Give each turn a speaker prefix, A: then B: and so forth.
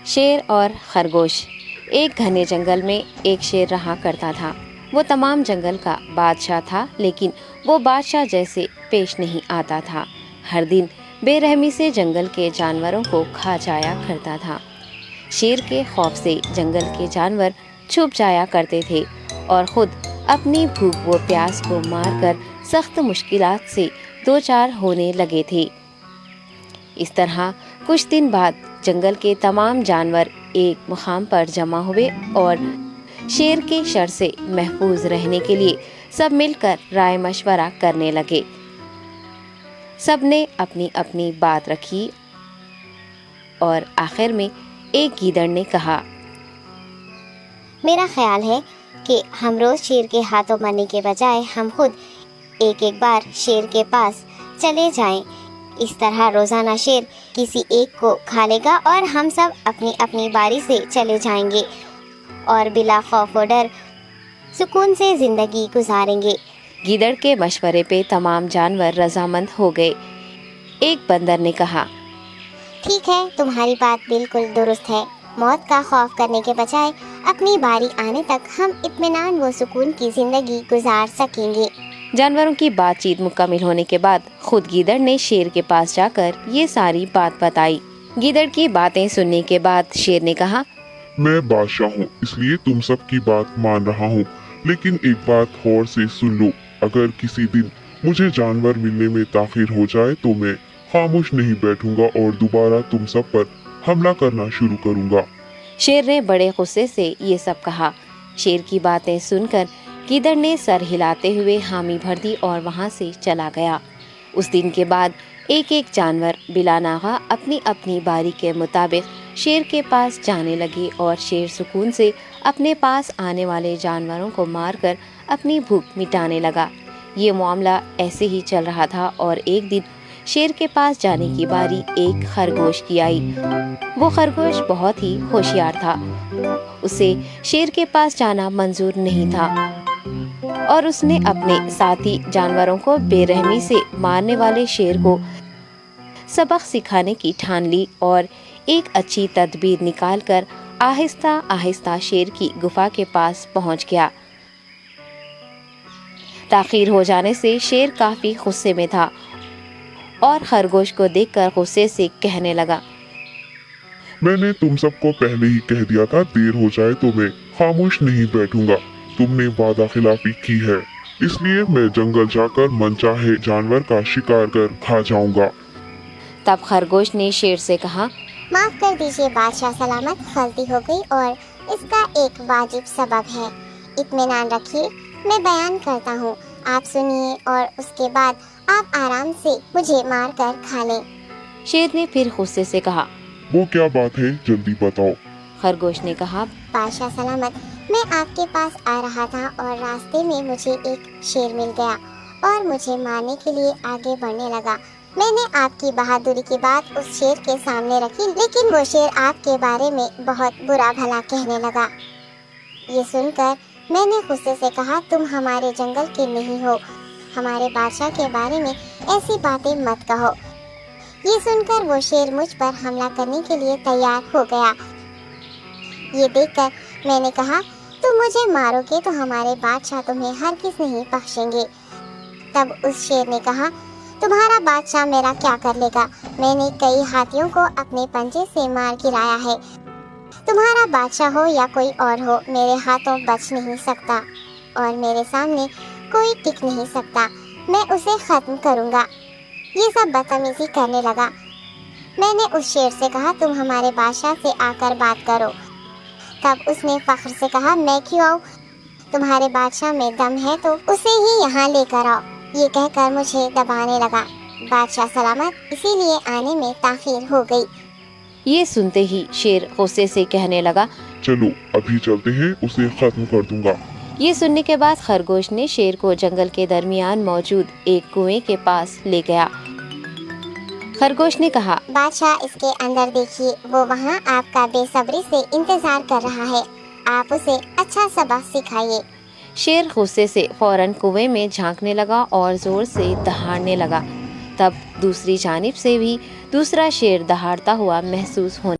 A: شیر اور خرگوش۔ ایک گھنے جنگل میں ایک شیر رہا کرتا تھا۔ وہ تمام جنگل کا بادشاہ تھا، لیکن وہ بادشاہ جیسے پیش نہیں آتا تھا۔ ہر دن بے رحمی سے جنگل کے جانوروں کو کھا جایا کرتا تھا۔ شیر کے خوف سے جنگل کے جانور چھپ جایا کرتے تھے اور خود اپنی بھوک و پیاس کو مار کر سخت مشکلات سے دوچار ہونے لگے تھے۔ اس طرح کچھ دن بعد جنگل کے تمام جانور ایک مقام پر جمع ہوئے اور شیر کے شر سے محفوظ رہنے کے لیے سب مل کر رائے مشورہ کرنے لگے۔ سب نے اپنی اپنی بات رکھی اور آخر میں ایک گیدڑ نے کہا،
B: میرا خیال ہے کہ ہم روز شیر کے ہاتھوں مرنے کے بجائے ہم خود ایک بار شیر کے پاس چلے جائیں۔ اس طرح روزانہ شیر کسی ایک کو کھا لے گا اور ہم سب اپنی اپنی باری سے چلے جائیں گے اور بلا خوف و ڈر سکون سے زندگی گزاریں گے۔
A: گیدڑ کے مشورے پہ تمام جانور رضامند ہو گئے۔ ایک بندر نے کہا،
B: ٹھیک ہے، تمہاری بات بالکل درست ہے۔ موت کا خوف کرنے کے بجائے اپنی باری آنے تک ہم اطمینان و سکون کی زندگی گزار سکیں گے۔
A: جانوروں کی بات چیت مکمل ہونے کے بعد خود گیدڑ نے شیر کے پاس جا کر یہ ساری بات بتائی۔ گیدڑ کی باتیں سننے کے بعد شیر نے کہا،
C: میں بادشاہ ہوں، اس لیے تم سب کی بات مان رہا ہوں، لیکن ایک بات غور سے سن لو۔ اگر کسی دن مجھے جانور ملنے میں تاخیر ہو جائے تو میں خاموش نہیں بیٹھوں گا اور دوبارہ تم سب پر حملہ کرنا شروع کروں گا۔
A: شیر نے بڑے غصے سے یہ سب کہا۔ شیر کی باتیں سن کر گیدڑ نے سر ہلاتے ہوئے حامی بھر دی اور وہاں سے چلا گیا۔ اس دن کے بعد ایک ایک جانور بلا ناغہ اپنی اپنی باری کے مطابق شیر کے پاس جانے لگے اور شیر سکون سے اپنے پاس آنے والے جانوروں کو مار کر اپنی بھوک مٹانے لگا۔ یہ معاملہ ایسے ہی چل رہا تھا اور ایک دن شیر کے پاس جانے کی باری ایک خرگوش کی آئی۔ وہ خرگوش بہت ہی ہوشیار تھا۔ اسے شیر کے پاس جانا منظور نہیں تھا اور اس نے اپنے ساتھی جانوروں کو بے رحمی سے مارنے والے شیر کو سبق سکھانے کی ٹھان لی اور ایک اچھی تدبیر نکال کر آہستہ آہستہ شیر کی گفا کے پاس پہنچ گیا۔ تاخیر ہو جانے سے شیر کافی غصے میں تھا اور خرگوش کو دیکھ کر غصے سے کہنے لگا،
C: میں نے تم سب کو پہلے ہی کہہ دیا تھا، دیر ہو جائے تو میں خاموش نہیں بیٹھوں گا۔ تم نے وعدہ خلافی کی ہے، اس لیے میں جنگل جا کر من چاہے جانور کا شکار کر کھا جاؤں گا۔
A: تب خرگوش نے شیر سے کہا،
B: معاف کر دیجیے بادشاہ سلامت، غلطی ہو گئی اور اس کا ایک واجب سبب ہے۔ اطمینان رکھیے، میں بیان کرتا ہوں، آپ سنیے اور اس کے بعد آپ آرام سے مجھے مار کر کھا لیں۔
A: شیر نے پھر غصے سے کہا،
C: وہ کیا بات ہے، جلدی بتاؤ۔
A: خرگوش نے کہا،
B: بادشاہ سلامت، میں آپ کے پاس آ رہا تھا اور راستے میں مجھے ایک شیر مل گیا اور مجھے مارنے کے لیے آگے بڑھنے لگا۔ میں نے آپ کی بہادری کی بات اس شیر کے سامنے رکھی، لیکن وہ شیر آپ کے بارے میں بہت برا بھلا کہنے لگا۔ یہ سن کر میں نے غصے سے کہا، تم ہمارے جنگل کے نہیں ہو، ہمارے بادشاہ کے بارے میں ایسی باتیں مت کہو۔ یہ سن کر وہ شیر مجھ پر حملہ کرنے کے لیے تیار ہو گیا۔ یہ دیکھ کر میں نے کہا، تم مجھے مارو گے تو ہمارے بادشاہ تمہیں ہرگز نہیں بخشیں گے۔ تب اس شیر نے کہا، تمہارا بادشاہ میرا کیا کر لے گا؟ میں نے کئی ہاتھیوں کو اپنے پنجے سے مار گرایا ہے، تمہارا بادشاہ ہو یا کوئی اور ہو، میرے ہاتھوں بچ نہیں سکتا اور میرے سامنے کوئی ٹک نہیں سکتا، میں اسے ختم کروں گا۔ یہ سب بدتمیزی کرنے لگا۔ میں نے اس شیر سے کہا، تم ہمارے بادشاہ سے آ کر بات کرو۔ تب اس نے فخر سے کہا، میں کیوں آؤں؟ تمہارے بادشاہ میں دم ہے تو اسے ہی یہاں لے کر آؤ۔ یہ کہہ کر مجھے دبانے لگا۔ بادشاہ سلامت، اسی لیے آنے میں تاخیر ہو گئی۔
A: یہ سنتے ہی شیر غصے سے کہنے لگا،
C: چلو ابھی چلتے ہیں، اسے ختم کر دوں گا۔
A: یہ سننے کے بعد خرگوش نے شیر کو جنگل کے درمیان موجود ایک کنویں کے پاس لے گیا۔ خرگوش نے کہا،
B: بادشاہ اس کے اندر دیکھیے، وہ وہاں آپ کا بے صبری سے انتظار کر رہا ہے، آپ اسے اچھا سبق سکھائیے۔
A: شیر غصے سے فوراً کنویں میں جھانکنے لگا اور زور سے دہاڑنے لگا۔ تب دوسری جانب سے بھی دوسرا شیر دہاڑتا ہوا محسوس ہونے